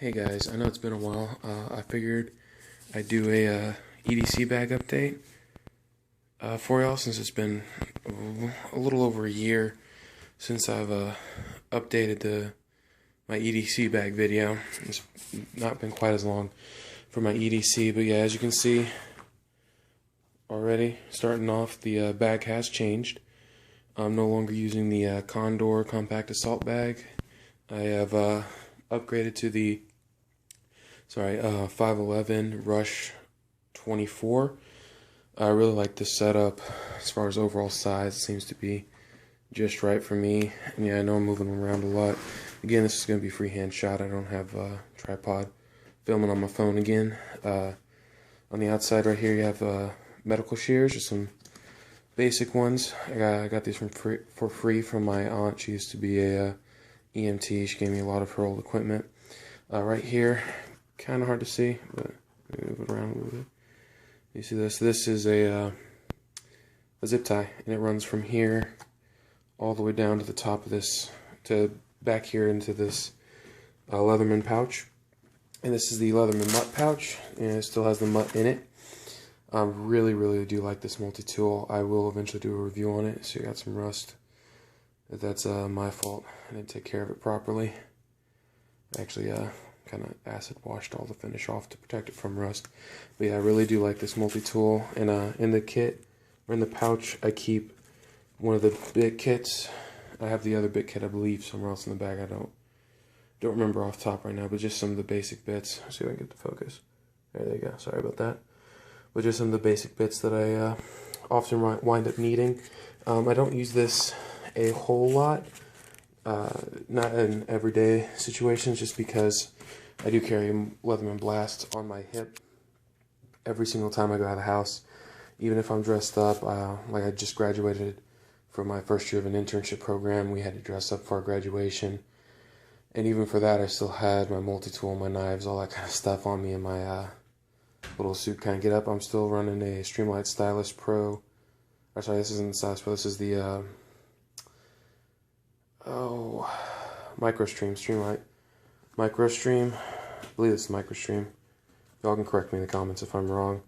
Hey guys, I know it's been a while. I figured I'd do a EDC bag update for y'all since it's been a little over a year since I've updated my EDC bag video. It's not been quite as long for my EDC, but yeah, as you can see already, starting off, the bag has changed. I'm no longer using the Condor compact assault bag. I have upgraded to the 511 Rush 24. I really like this setup. As far as overall size, it seems to be just right for me. And yeah, I know I'm moving around a lot. Again, this is going to be freehand shot. I don't have a tripod. Filming on my phone again. On the outside right here, you have medical shears, just some basic ones. I got these for free from my aunt. She used to be a EMT. She gave me a lot of her old equipment. Right here, kind of hard to see, but move it around a little bit. You see this? This is a zip tie, and it runs from here all the way down to the top of this, to back here into this Leatherman pouch. And this is the Leatherman mutt pouch, and it still has the mutt in it. Really do like this multi-tool. I will eventually do a review on it. So you got some rust. That's my fault. I didn't take care of it properly. I actually kind of acid washed all the finish off to protect it from rust. But yeah, I really do like this multi-tool. And in the kit, or in the pouch, I keep one of the bit kits. I have the other bit kit, I believe, somewhere else in the bag. I don't remember off the top right now, but just some of the basic bits. Let's see if I can get the focus. There you go. Sorry about that. But just some of the basic bits that I often wind up needing. I don't use this a whole lot. Not in everyday situations, just because I do carry a Leatherman Blast on my hip every single time I go out of the house. Even if I'm dressed up, like I just graduated from my first year of an internship program, we had to dress up for our graduation. And even for that, I still had my multi-tool, my knives, all that kind of stuff on me in my little suit kind of get up. I'm still running a Streamlight Stylus Pro. Or sorry, this isn't the Stylus Pro, this is the Streamlight Microstream. I believe it's Microstream. Y'all can correct me in the comments if I'm wrong.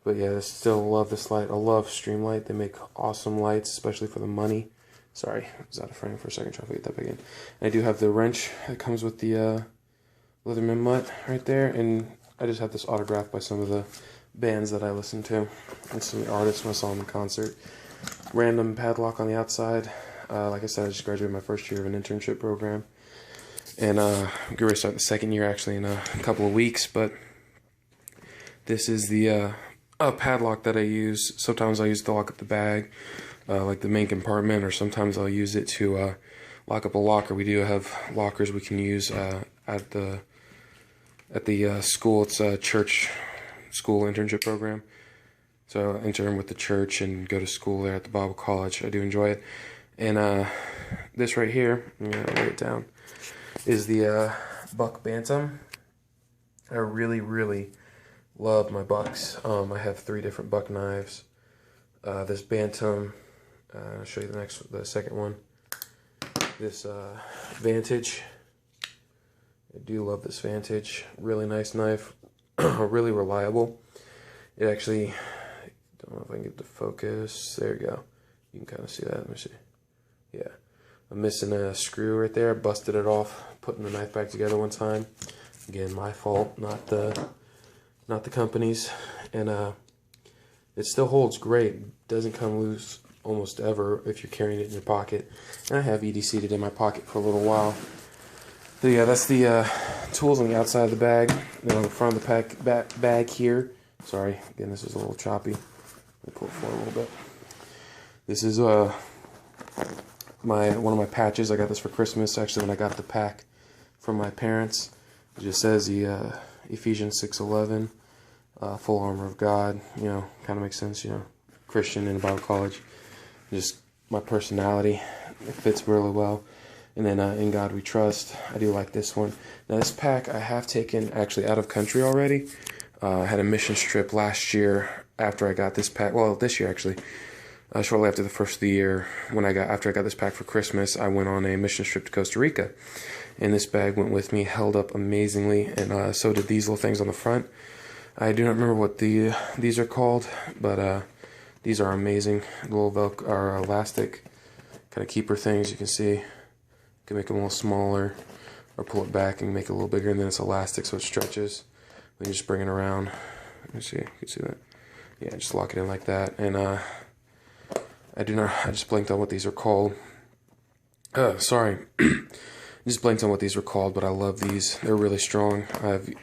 But yeah, I still love this light. I love Streamlight. They make awesome lights, especially for the money. Sorry, I was out of frame for a second, trying to get that back in. And I do have the wrench that comes with the Leatherman mutt right there, and I just have this autographed by some of the bands that I listen to, and some of the artists when I saw them in concert. Random padlock on the outside. Like I said, I just graduated my first year of an internship program, and I'm getting ready to start the second year actually in a couple of weeks. But this is the padlock that I use. Sometimes I use it to lock up the bag, like the main compartment, or sometimes I'll use it to lock up a locker. We do have lockers we can use at the school. It's a church school internship program. So I intern with the church and go to school there at the Bible College. I do enjoy it. And this right here, I'm going to lay it down, is the Buck Bantam. I really love my bucks. I have 3 different buck knives. This Bantam, I'll show you the second one. This Vantage. I do love this Vantage. Really nice knife. Really reliable. It actually, don't know if I can get the focus. There you go. You can kind of see that. Let me see. Yeah. I'm missing a screw right there. I busted it off putting the knife back together one time. Again, my fault, not the company's. And it still holds great. Doesn't come loose almost ever if you're carrying it in your pocket. And I have EDC'd it in my pocket for a little while. So yeah, that's the tools on the outside of the bag. Then on the front of the bag here. Sorry, again, this is a little choppy. Let me pull it forward a little bit. This is one of my patches. I got this for Christmas. Actually, when I got the pack from my parents, it just says the Ephesians 6:11, full armor of God. You know, kind of makes sense. You know, Christian in a Bible college. Just my personality, it fits really well. And then In God We Trust. I do like this one. Now this pack I have taken actually out of country already. I had a mission trip last year after I got this pack. Well, this year actually. Shortly after the first of the year, after I got this pack for Christmas, I went on a mission trip to Costa Rica, and this bag went with me, held up amazingly, and so did these little things on the front. I do not remember what these are called, but these are amazing. Little Velcro or elastic kind of keeper things. You can see, you can make them a little smaller, or pull it back and make it a little bigger, and then it's elastic so it stretches. Then you just bring it around. Let me see, you can see that. Yeah, just lock it in like that, and I just blanked on what these are called. Sorry. Just blanked on what these were called, but I love these. They're really strong. I've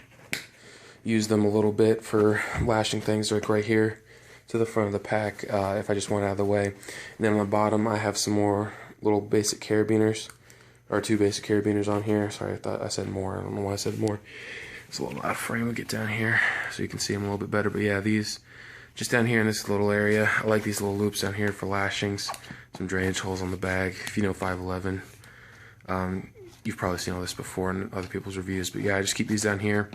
used them a little bit for lashing things like right here to the front of the pack if I just want it out of the way. And then on the bottom, I have some more little basic carabiners, or 2 basic carabiners on here. Sorry, I thought I said more. I don't know why I said more. It's a little out of frame. We'll get down here so you can see them a little bit better. But yeah, these just down here in this little area. I like these little loops down here for lashings. Some drainage holes on the bag. If you know 511, you've probably seen all this before in other people's reviews. But yeah, I just keep these down here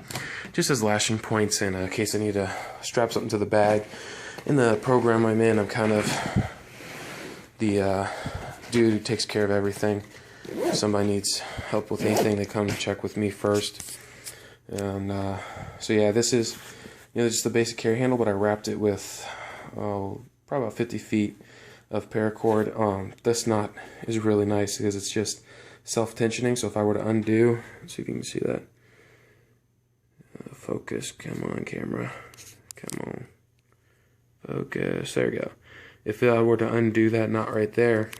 just as lashing points in case I need to strap something to the bag. In the program I'm in, I'm kind of the dude who takes care of everything. If somebody needs help with anything, they come to check with me first. And so yeah, this is just the basic carry handle, but I wrapped it with probably about 50 feet of paracord. This knot is really nice because it's just self-tensioning, so if I were to undo, let's see if you can see that. Focus, come on camera, come on, focus, there we go. If I were to undo that knot right there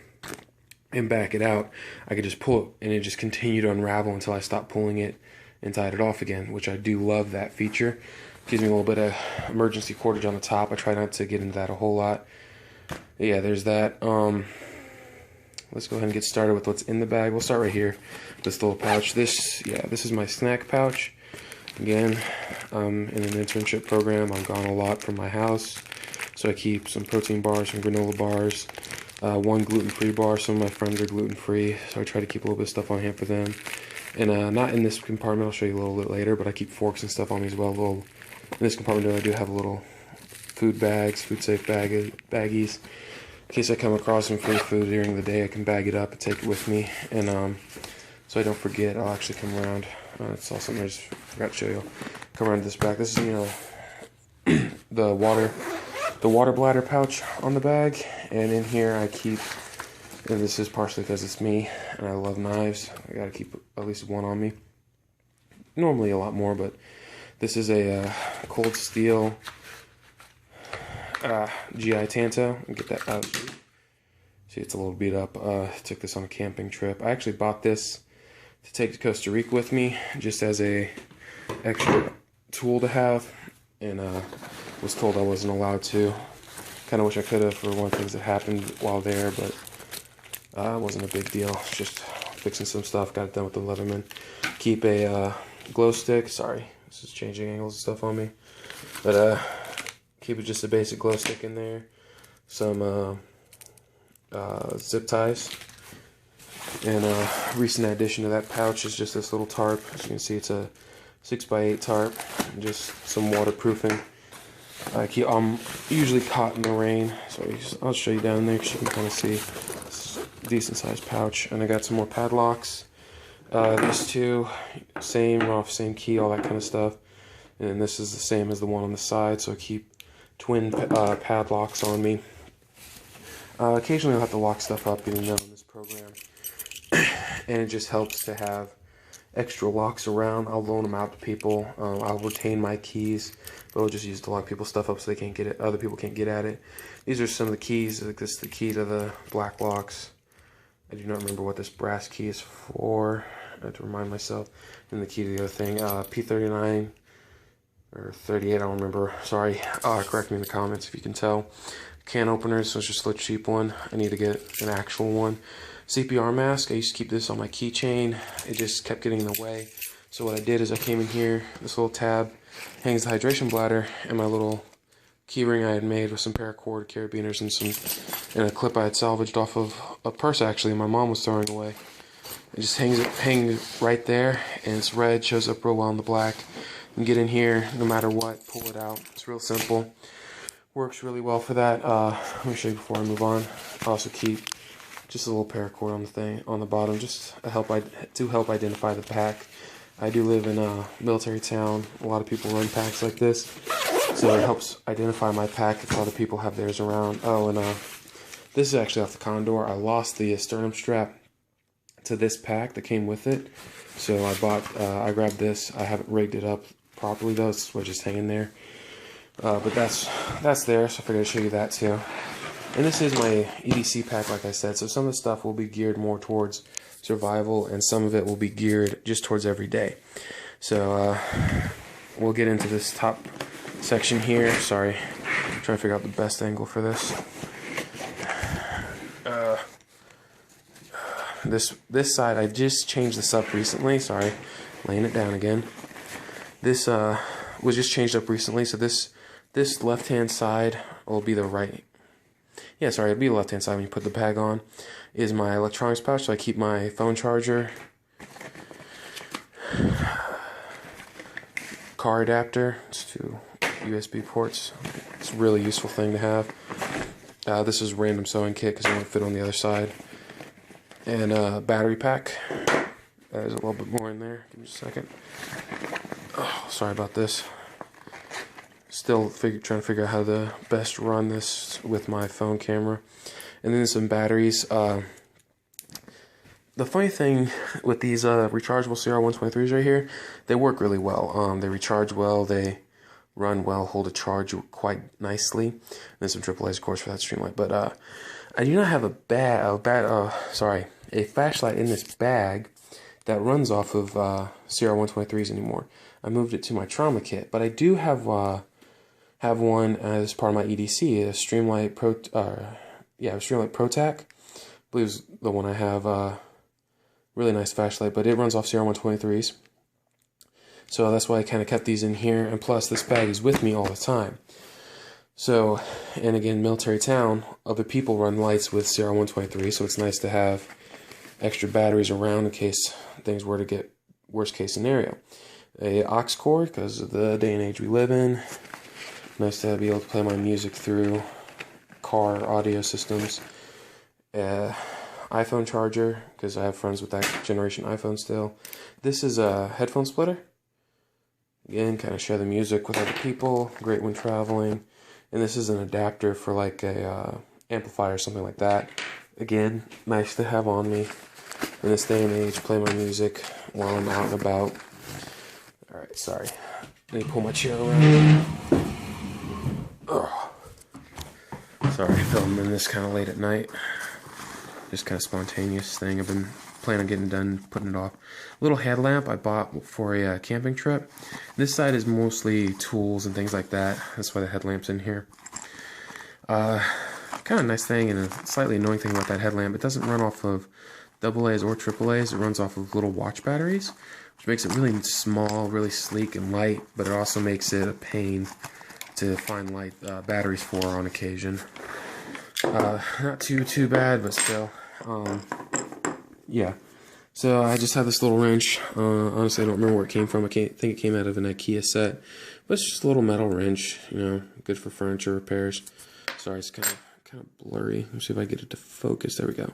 and back it out, I could just pull it and it just continue to unravel until I stop pulling it and tied it off again, which I do love that feature. Gives me a little bit of emergency cordage on the top. I try not to get into that a whole lot. Yeah, there's that. Let's go ahead and get started with what's in the bag. We'll start right here. This little pouch. This is my snack pouch. Again, in an internship program. I'm gone a lot from my house, so I keep some protein bars, some granola bars, 1 gluten-free bar. Some of my friends are gluten-free, so I try to keep a little bit of stuff on hand for them. And not in this compartment, I'll show you a little bit later, but I keep forks and stuff on me as well. In this compartment, I do have a little food bags, food safe baggies. In case I come across some free food during the day, I can bag it up and take it with me. And so I don't forget, I'll actually come around. It's also something I just forgot to show you. Come around to this back. This is, the water bladder pouch on the bag. And in here I keep, and this is partially because it's me and I love knives. I gotta keep at least 1 on me. Normally a lot more, but this is a cold steel GI Tanto. I'll get that out. See, it's a little beat up. Took this on a camping trip. I actually bought this to take to Costa Rica with me, just as a extra tool to have, and was told I wasn't allowed to. Kind of wish I could have for one of the things that happened while there, but it wasn't a big deal. Just fixing some stuff. Got it done with the Leatherman. Keep a glow stick. Sorry, this is changing angles and stuff on me, but keep it just a basic glow stick in there. Some zip ties. And a recent addition to that pouch is just this little tarp. As you can see, it's a 6x8 tarp. And just some waterproofing. I'm usually caught in the rain, so I'll show you down there so you can kind of see. It's a decent sized pouch. And I got some more padlocks. These 2, same same key, all that kind of stuff. And this is the same as the one on the side, so I keep twin padlocks on me. Occasionally I'll have to lock stuff up, even though in this program. And it just helps to have extra locks around. I'll loan them out to people. I'll retain my keys, but I'll just use it to lock people's stuff up so they can't get it. Other people can't get at it. These are some of the keys. Like this is the key to the black locks. I do not remember what this brass key is for. I have to remind myself. And the key to the other thing, P39 or 38. I don't remember. Sorry. Correct me in the comments if you can tell. Can openers. So it's just a little cheap one. I need to get an actual one. CPR mask. I used to keep this on my keychain. It just kept getting in the way. So what I did is I came in here. This little tab hangs the hydration bladder and my little key ring I had made with some paracord carabiners and a clip I had salvaged off of a purse actually my mom was throwing away. It just hangs right there, and it's red, shows up real well in the black. You can get in here no matter what, pull it out. It's real simple. Works really well for that. Let me show you before I move on. I also keep just a little paracord on the thing on the bottom, just to help identify the pack. I do live in a military town. A lot of people run packs like this, so it helps identify my pack if other people have theirs around. Oh, and this is actually off the Condor. I lost the sternum strap to this pack that came with it, so I grabbed this. I haven't rigged it up properly though, it's just hanging there. But that's there, so I figured I'd show you that too. And this is my EDC pack, like I said, so some of the stuff will be geared more towards survival, and some of it will be geared just towards everyday. So we'll get into this top section here. Sorry, I'm trying to figure out the best angle for this. This side, I just changed this up recently. Sorry, laying it down again. This was just changed up recently, so this left-hand side will be the right. Yeah, sorry, it'll be the left-hand side when you put the bag on. Is my electronics pouch, so I keep my phone charger, car adapter, it's 2 USB ports. It's a really useful thing to have. This is a random sewing kit because it won't fit on the other side. And a battery pack. There's a little bit more in there. Give me just a second. Oh, sorry about this. Still trying to figure out how to best run this with my phone camera. And then some batteries. The funny thing with these rechargeable CR123s right here, they work really well. They recharge well, they run well, hold a charge quite nicely. And then some AAA's, of course, for that Streamlight. But I do not have a flashlight in this bag that runs off of CR123s anymore. I moved it to my trauma kit, but I do have one as part of my EDC, a Streamlight Streamlight ProTac. I believe is the one I have. Really nice flashlight, but it runs off CR123s. So that's why I kind of kept these in here, and plus this bag is with me all the time. So, and again, military town, other people run lights with CR123, so it's nice to have extra batteries around in case things were to get worst case scenario. A aux cord, because of the day and age we live in. Nice to be able to play my music through car audio systems. iPhone charger, because I have friends with that generation iPhone still. This is a headphone splitter. Again, kind of share the music with other people. Great when traveling. And this is an adapter for like a amplifier or something like that. Again, nice to have on me in this day and age. Play my music while I'm out and about. Alright, sorry. Let me pull my chair around. Oh. Sorry, filming this kind of late at night. Just kind of spontaneous thing. I've been planning on getting done, putting it off. Little headlamp I bought for a camping trip. This side is mostly tools and things like that. That's why the headlamp's in here. Kind of nice thing and a slightly annoying thing about that headlamp. It doesn't run off of AA's or AAA's. It runs off of little watch batteries, which makes it really small, really sleek and light, but it also makes it a pain to find light batteries for on occasion. Not too bad, but still. Yeah. So I just have this little wrench. Honestly, I don't remember where it came from. I think it came out of an IKEA set. But it's just a little metal wrench, you know, good for furniture repairs. Sorry, it's kind of blurry. Let's see if I get it to focus. There we go.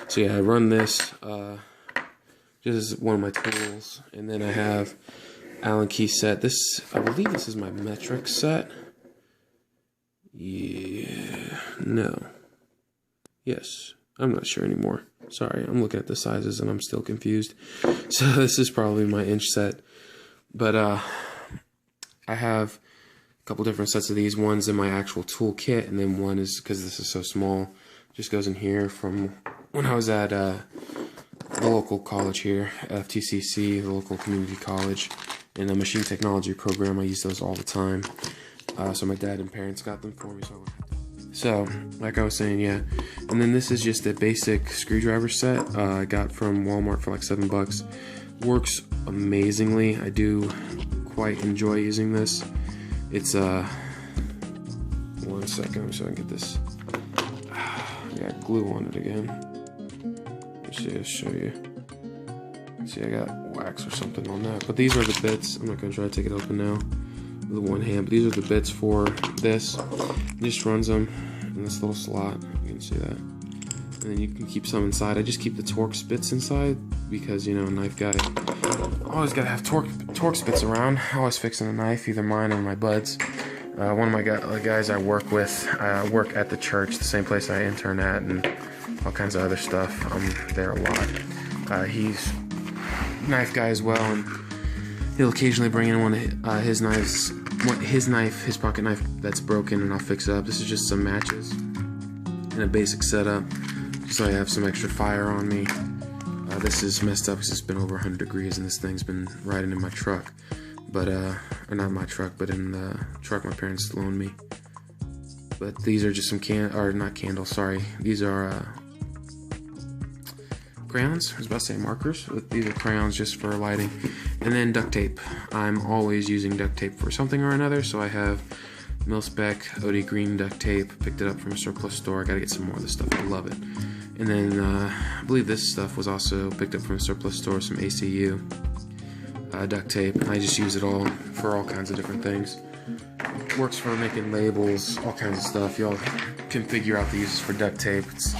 So yeah, I run this. This is one of my tools. And then I have Allen key set. I believe this is my metric set. Yeah. No. Yes. I'm not sure anymore. Sorry, I'm looking at the sizes and I'm still confused. So this is probably my inch set. But I have a couple different sets of these. One's in my actual tool kit, and then one is, because this is so small, just goes in here from when I was at the local college here, FTCC, the local community college, in the machine technology program. I use those all the time. So my dad and parents got them for me. So, like I was saying, yeah. And then this is just a basic screwdriver set I got from Walmart for like $7. Works amazingly. I do quite enjoy using this. It's one second so I can get this. I got glue on it again. Let's see, I'll show you. See, I got wax or something on that. But these are the bits. I'm not gonna try to take it open now. with one hand, but these are the bits for this. It just runs them in this little slot. You can see that. And then you can keep some inside. I just keep the Torx bits inside because, you know, a knife guy always gotta have Torx bits around. Always fixing a knife, either mine or my bud's. One of my guys I work with, work at the church, the same place I intern at, and all kinds of other stuff. I'm there a lot. He's a knife guy as well, and he'll occasionally bring in one of his knives, his pocket knife that's broken, and I'll fix it up. This is just some matches and a basic setup, so I have some extra fire on me. This is messed up because it's been over 100 degrees, and this thing's been riding in my truck. But, or not my truck, but in the truck my parents loaned me. But these are just some not candles, sorry. These are, crayons. I was about to say markers, but these are crayons just for lighting. And then duct tape. I'm always using duct tape for something or another, so I have mil-spec OD green duct tape. Picked it up from a surplus store. I gotta get some more of this stuff. I love it. And then, I believe this stuff was also picked up from a surplus store, some ACU. Duct tape, and I just use it all for all kinds of different things. Works for making labels, all kinds of stuff. Y'all can figure out the uses for duct tape. It's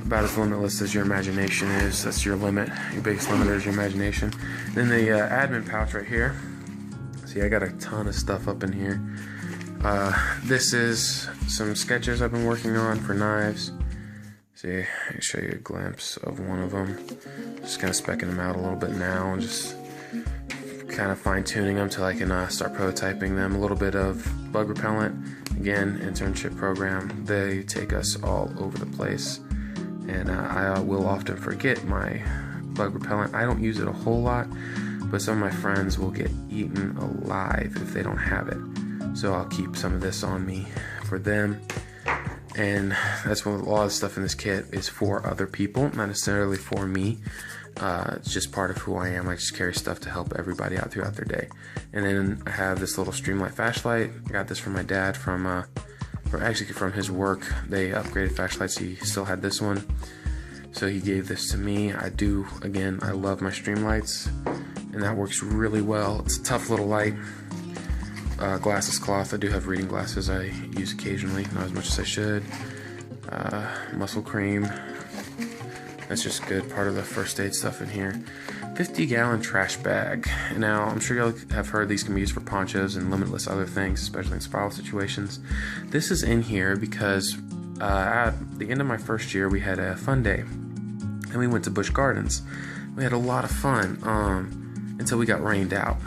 about as limitless as your imagination is. That's your limit. Your biggest limiter is your imagination. Then the admin pouch right here. See, I got a ton of stuff up in here. This is some sketches I've been working on for knives. See, I can show you a glimpse of one of them. Just kind of specking them out a little bit now, and just kind of fine-tuning them till I can start prototyping them. A little bit of bug repellent, again, internship program. They take us all over the place, and I will often forget my bug repellent. I don't use it a whole lot, but some of my friends will get eaten alive if they don't have it, so I'll keep some of this on me for them. And that's what a lot of stuff in this kit is for other people, not necessarily for me. It's just part of who I am. I just carry stuff to help everybody out throughout their day. And then I have this little Streamlight flashlight. I got this from my dad from his work. They upgraded flashlights. He still had this one, so he gave this to me. I love my Streamlights, and that works really well. It's a tough little light. Glasses cloth. I do have reading glasses I use occasionally, not as much as I should. Muscle cream. That's just good. Part of the first aid stuff in here. 50-gallon trash bag. Now, I'm sure y'all have heard these can be used for ponchos and limitless other things, especially in spiral situations. This is in here because at the end of my first year, we had a fun day, and we went to Busch Gardens. We had a lot of fun until we got rained out,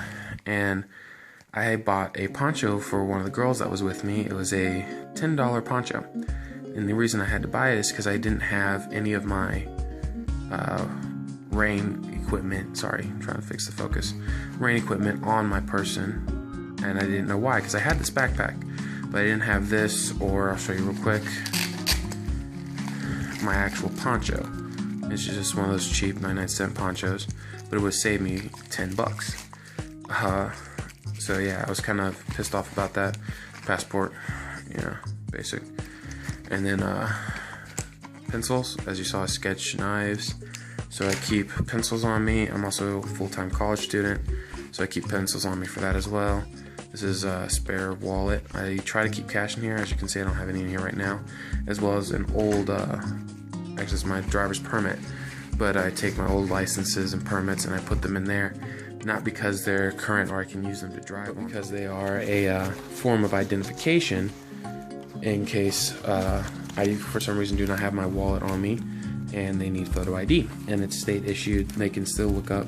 and I bought a poncho for one of the girls that was with me. It was a $10 poncho, and the reason I had to buy it is because I didn't have any of my rain equipment. Sorry, I'm trying to fix the focus. Rain equipment on my person, and I didn't know why, because I had this backpack, but I didn't have this, or I'll show you real quick, my actual poncho. It's just one of those cheap 99-cent ponchos, but it would save me 10 bucks. So yeah, I was kind of pissed off about that. Passport, yeah, basic. And then pencils, as you saw, sketch knives. So I keep pencils on me. I'm also a full-time college student, so I keep pencils on me for that as well. This is a spare wallet. I try to keep cash in here. As you can see, I don't have any in here right now, as well as an old, actually it's my driver's permit, but I take my old licenses and permits and I put them in there, not because they're current or I can use them to drive, but because they are a form of identification in case I, for some reason, do not have my wallet on me and they need photo ID, and it's state issued. They can still look up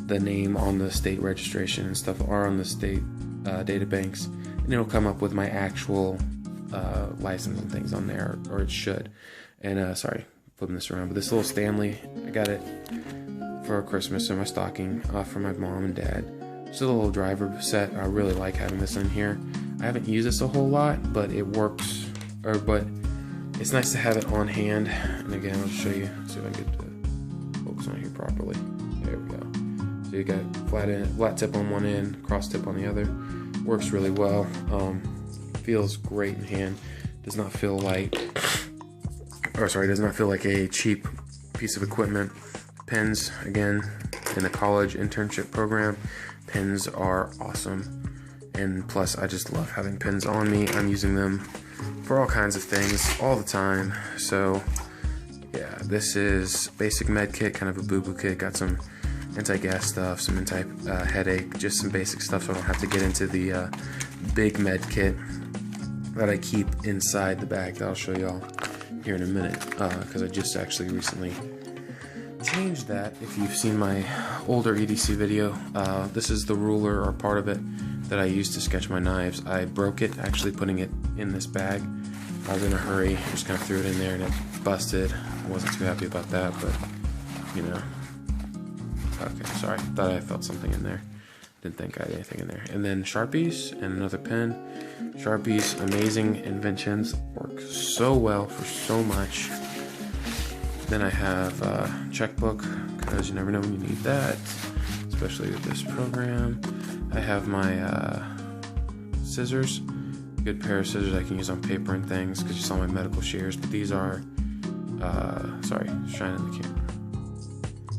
the name on the state registration and stuff, or on the state data banks, and it'll come up with my actual license and things on there, or it should. And sorry, flipping this around, but this little Stanley, I got it for Christmas in my stocking from my mom and dad. Just a little driver set. I really like having this in here. I haven't used this a whole lot, but it works, but it's nice to have it on hand. And again, I'll show you, see if I can get the focus on here properly. There we go. So you got flat tip on one end, cross tip on the other. Works really well. Feels great in hand. Does not feel like, does not feel like a cheap piece of equipment. Pens, again, in the college internship program, pens are awesome. And plus, I just love having pins on me. I'm using them for all kinds of things all the time. So yeah, this is basic med kit, kind of a boo-boo kit. Got some anti-gas stuff, some anti-headache, just some basic stuff so I don't have to get into the big med kit that I keep inside the bag that I'll show y'all here in a minute, because I just actually recently changed that. If you've seen my older EDC video, this is the ruler, or part of it, that I used to sketch my knives. I broke it actually putting it in this bag. I was in a hurry, just kind of threw it in there and it busted. I wasn't too happy about that, but you know. Okay, sorry, thought I felt something in there. Didn't think I had anything in there. And then Sharpies and another pen. Sharpies, amazing inventions, work so well for so much. Then I have a checkbook, because you never know when you need that, especially with this program. I have my scissors, good pair of scissors I can use on paper and things, because you saw my medical shears, but these are, sorry, shining the camera.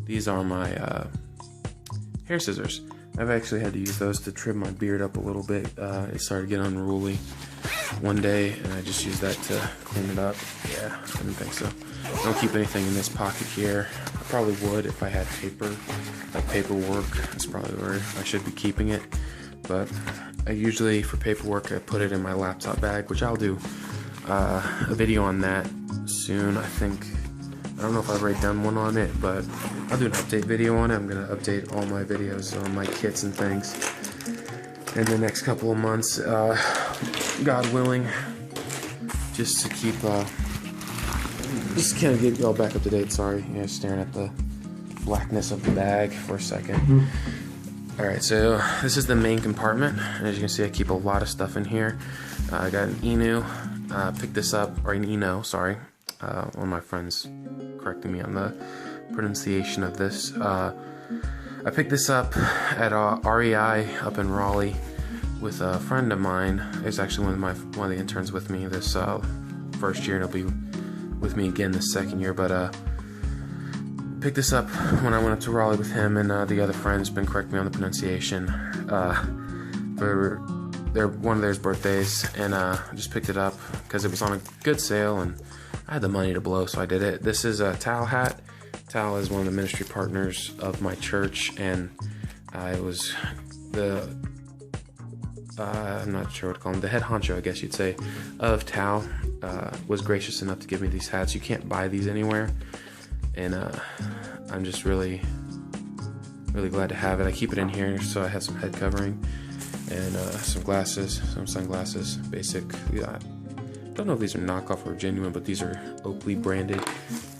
These are my hair scissors. I've actually had to use those to trim my beard up a little bit. It started getting unruly one day, and I just used that to clean it up. Yeah, I didn't think so. I don't keep anything in this pocket here. I probably would if I had paper, like paperwork. That's probably where I should be keeping it. But I usually, for paperwork, I put it in my laptop bag, which I'll do a video on that soon. I think, I don't know if I've already done one on it, but I'll do an update video on it. I'm going to update all my videos on my kits and things in the next couple of months, God willing, just to keep, just kind of get y'all back up to date. Sorry, you know, staring at the blackness of the bag for a second. Alright, so this is the main compartment. As you can see, I keep a lot of stuff in here. I got an Inu, picked this up, or an Eno, sorry. One of my friends corrected me on the pronunciation of this. I picked this up at REI up in Raleigh with a friend of mine. It's actually one of the interns with me this first year, and he'll be with me again this second year. But picked this up when I went up to Raleigh with him, and the other friend's been correcting me on the pronunciation for one of their birthdays, and I just picked it up because it was on a good sale and I had the money to blow, so I did it. This is a Tal hat. Tal is one of the ministry partners of my church, and I was the I'm not sure what to call him, the head honcho, I guess you'd say, of Tal, was gracious enough to give me these hats. You can't buy these anywhere, and I'm just really glad to have it. I keep it in here so I have some head covering and some glasses, some sunglasses, basic. I don't know if these are knockoff or genuine, but these are Oakley branded,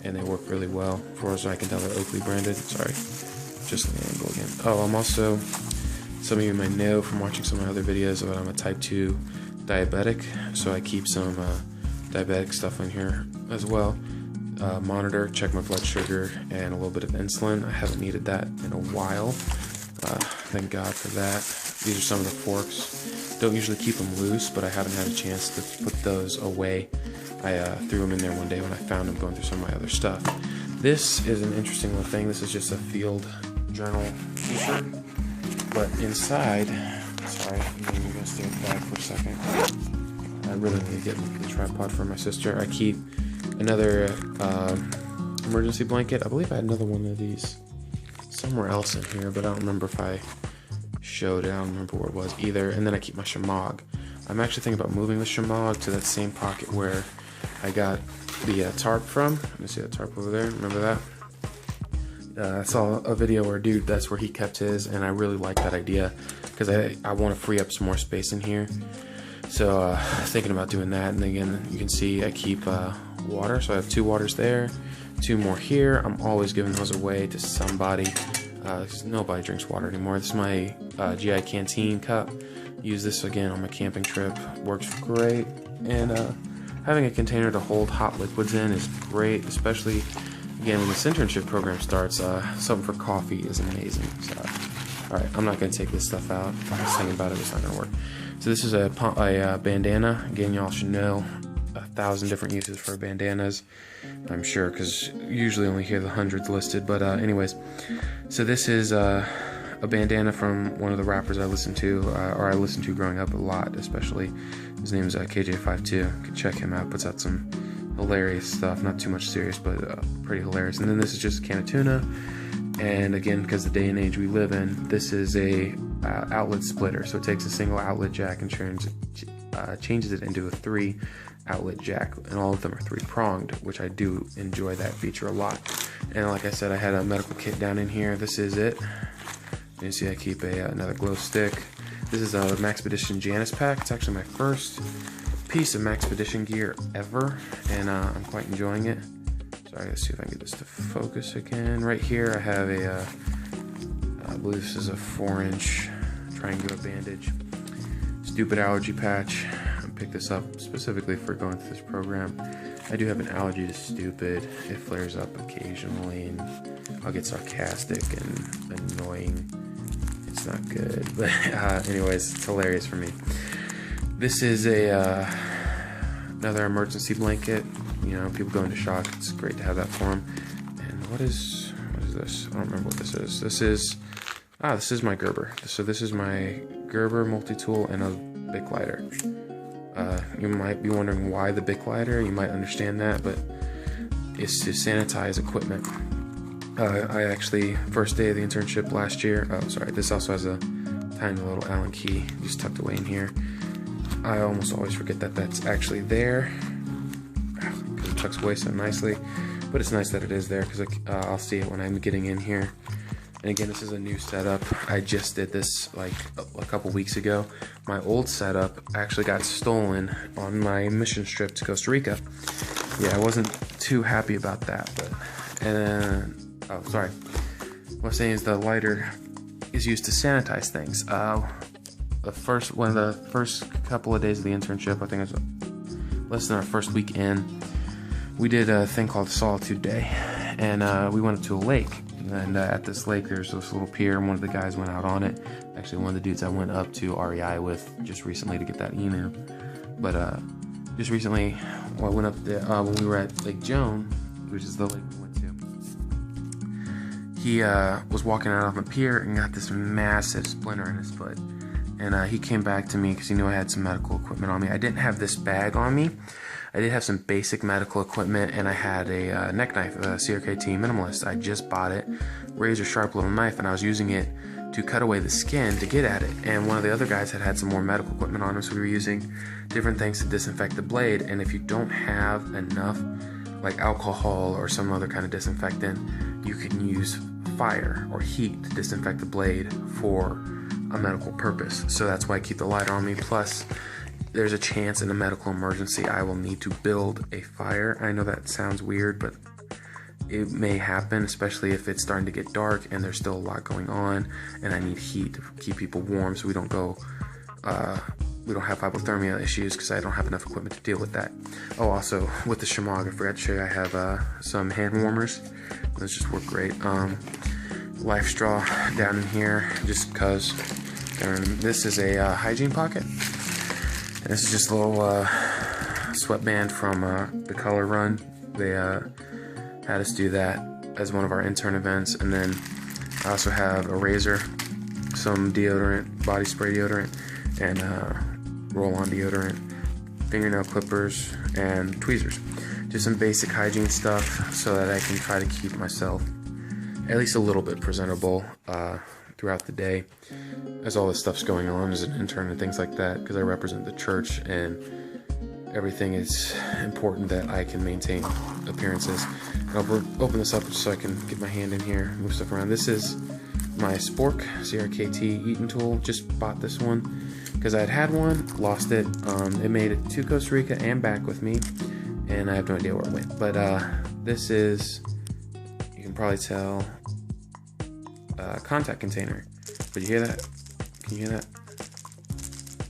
and they work really well. As far as I can tell, they're Oakley branded. Sorry, just the angle again. Oh, I'm also, some of you might know from watching some of my other videos, that I'm a type 2 diabetic, so I keep some diabetic stuff in here as well. Monitor, check my blood sugar, and a little bit of insulin. I haven't needed that in a while. Thank God for that. These are some of the forks. Don't usually keep them loose, but I haven't had a chance to put those away. I threw them in there one day when I found them going through some of my other stuff. This is an interesting little thing. This is just a field journal t-shirt, but inside, sorry, I'm gonna stay back for a second. I really need to get the tripod for my sister. I keep another emergency blanket. I believe I had another one of these somewhere else in here, but I don't remember if I showed it. I don't remember where it was either. And then I keep my shemagh. I'm actually thinking about moving the shemagh to that same pocket where I got the tarp from. Let me see that tarp over there. Remember that? I saw a video where, dude, that's where he kept his, and I really like that idea because I want to free up some more space in here. So thinking about doing that. And again, you can see I keep water, so I have 2 waters there, 2 more here. I'm always giving those away to somebody. Nobody drinks water anymore. This is my GI Canteen cup. Use this again on my camping trip. Works great. And having a container to hold hot liquids in is great, especially again when this internship program starts. Something for coffee is amazing. So, all right, I'm not going to take this stuff out. If I was thinking about it, it's not going to work. So this is a bandana. Again, y'all should know 1,000 different uses for bandanas, I'm sure, because usually only hear the hundreds listed. But anyways, so this is a bandana from one of the rappers I listened to, or I listened to growing up a lot, especially. His name is KJ52. You can check him out. Puts out some hilarious stuff. Not too much serious, but pretty hilarious. And then this is just a can of tuna. And again, because the day and age we live in, this is a outlet splitter. So it takes a single outlet jack and changes it into a 3 outlet jack, and all of them are 3-pronged, which I do enjoy that feature a lot. And like I said, I had a medical kit down in here. This is it. You can see I keep another glow stick. This is a Maxpedition Janus pack. It's actually my first piece of Maxpedition gear ever, and I'm quite enjoying it. Sorry, let's see if I can get this to focus again. Right here I have I believe this is a 4-inch triangular bandage. Stupid allergy patch. I picked this up specifically for going through this program. I do have an allergy to stupid. It flares up occasionally, and I'll get sarcastic and annoying. It's not good, but anyways, it's hilarious for me. This is another emergency blanket. You know, people go into shock. It's great to have that for them. And what is this? I don't remember what this is. This is my Gerber. So this is my Gerber multi-tool and a Bic lighter. You might be wondering why the Bic lighter. You might understand that, but it's to sanitize equipment. I actually, first day of the internship last year, this also has a tiny little Allen key just tucked away in here. I almost always forget that that's actually there, because it tucks away so nicely, but it's nice that it is there, because I'll see it when I'm getting in here. And again, this is a new setup. I just did this like a couple weeks ago. My old setup actually got stolen on my mission trip to Costa Rica. Yeah, I wasn't too happy about that, but, oh, sorry. What I'm saying is the lighter is used to sanitize things. One of the first couple of days of the internship, I think it was less than our first week in, we did a thing called Solitude Day, and we went up to a lake. And at this lake, there's this little pier, and one of the guys went out on it. Actually, one of the dudes I went up to REI with just recently to get that email. But just recently, I went up there when we were at Lake Joan, which is the lake we went to. He was walking out on the pier and got this massive splinter in his foot. And he came back to me because he knew I had some medical equipment on me. I didn't have this bag on me. I did have some basic medical equipment, and I had a neck knife, a CRKT Minimalist. I just bought it, razor sharp little knife, and I was using it to cut away the skin to get at it. And one of the other guys had some more medical equipment on him, so we were using different things to disinfect the blade. And if you don't have enough, like alcohol or some other kind of disinfectant, you can use fire or heat to disinfect the blade for a medical purpose. So that's why I keep the lighter on me. Plus, there's a chance in a medical emergency I will need to build a fire. I know that sounds weird, but it may happen, especially if it's starting to get dark and there's still a lot going on, and I need heat to keep people warm so we don't have hypothermia issues, because I don't have enough equipment to deal with that. Oh, also with the Shimog, I forgot to show you, I have some hand warmers. Those just work great. Life straw down in here, just because. This is a hygiene pocket. This is just a little sweatband from the Color Run. They had us do that as one of our intern events. And then I also have a razor, some deodorant, body spray deodorant, and roll-on deodorant, fingernail clippers, and tweezers. Just some basic hygiene stuff so that I can try to keep myself at least a little bit presentable throughout the day as all this stuff's going on as an intern and things like that, because I represent the church and everything is important that I can maintain appearances. I'll open this up so I can get my hand in here, move stuff around. This is my Spork CRKT Eaton tool. Just bought this one because I had one, lost it. It made it to Costa Rica and back with me, and I have no idea where it went. But this is, you can probably tell, contact container. But you hear that? Can you hear that?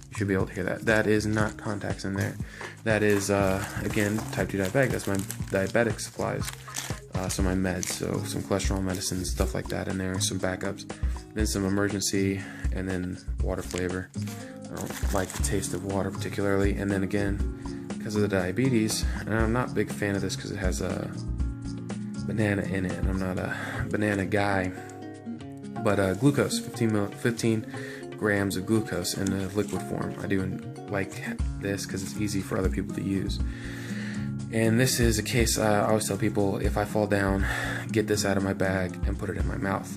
You should be able to hear that. That is not contacts in there. That is, again, type 2 diabetic. That's my diabetic supplies. So my meds, so some cholesterol medicines, stuff like that in there, some backups. Then some emergency, and then water flavor. I don't like the taste of water particularly. And then again, because of the diabetes, and I'm not a big fan of this because it has a banana in it, and I'm not a banana guy. But glucose, 15 grams of glucose in a liquid form. I do like this because it's easy for other people to use. And this is a case I always tell people, if I fall down, get this out of my bag and put it in my mouth.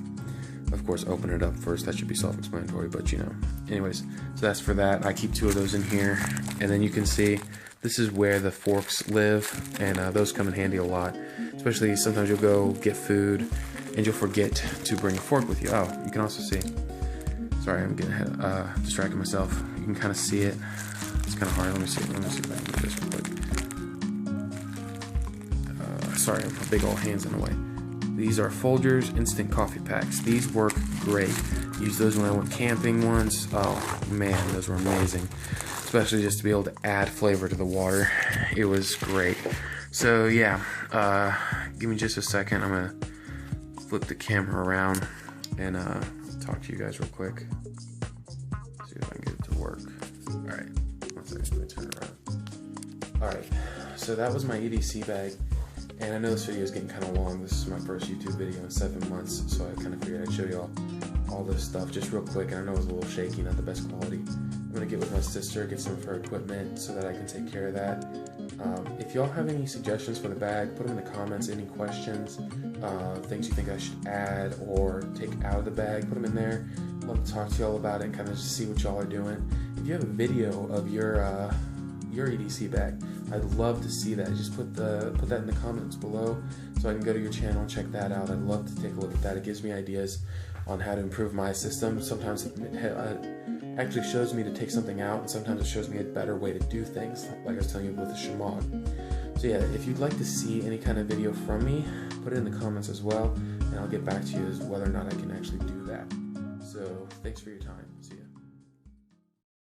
Of course, open it up first. That should be self-explanatory, but you know. Anyways, so that's for that. I keep 2 of those in here. And then you can see this is where the forks live, and those come in handy a lot. Especially sometimes you'll go get food and you'll forget to bring a fork with you. Oh, you can also see. Sorry, I'm getting distracting myself. You can kind of see it. It's kind of hard. Let me see if I can do this real quick. Sorry, my big old hands in the way. These are Folgers instant coffee packs. These work great. Used those when I went camping once. Oh man, those were amazing. Especially just to be able to add flavor to the water. It was great. So yeah, give me just a second. I'm gonna flip the camera around and talk to you guys real quick. See if I can get it to work. Alright, one second, let me turn it around. Alright, so that was my EDC bag. And I know this video is getting kind of long. This is my first YouTube video in 7 months, so I kind of figured I'd show y'all all this stuff just real quick. And I know it was a little shaky, not the best quality. I'm gonna get with my sister, get some of her equipment so that I can take care of that. If y'all have any suggestions for the bag, put them in the comments. Any questions, things you think I should add or take out of the bag, put them in there. I'd love to talk to y'all about it and kind of just see what y'all are doing. If you have a video of your EDC bag, I'd love to see that. Just put that in the comments below so I can go to your channel and check that out. I'd love to take a look at that. It gives me ideas on how to improve my system. Sometimes it actually shows me to take something out, and sometimes it shows me a better way to do things, like I was telling you with the Shimog. So yeah, if you'd like to see any kind of video from me, put it in the comments as well, and I'll get back to you as whether or not I can actually do that. So thanks for your time. See ya.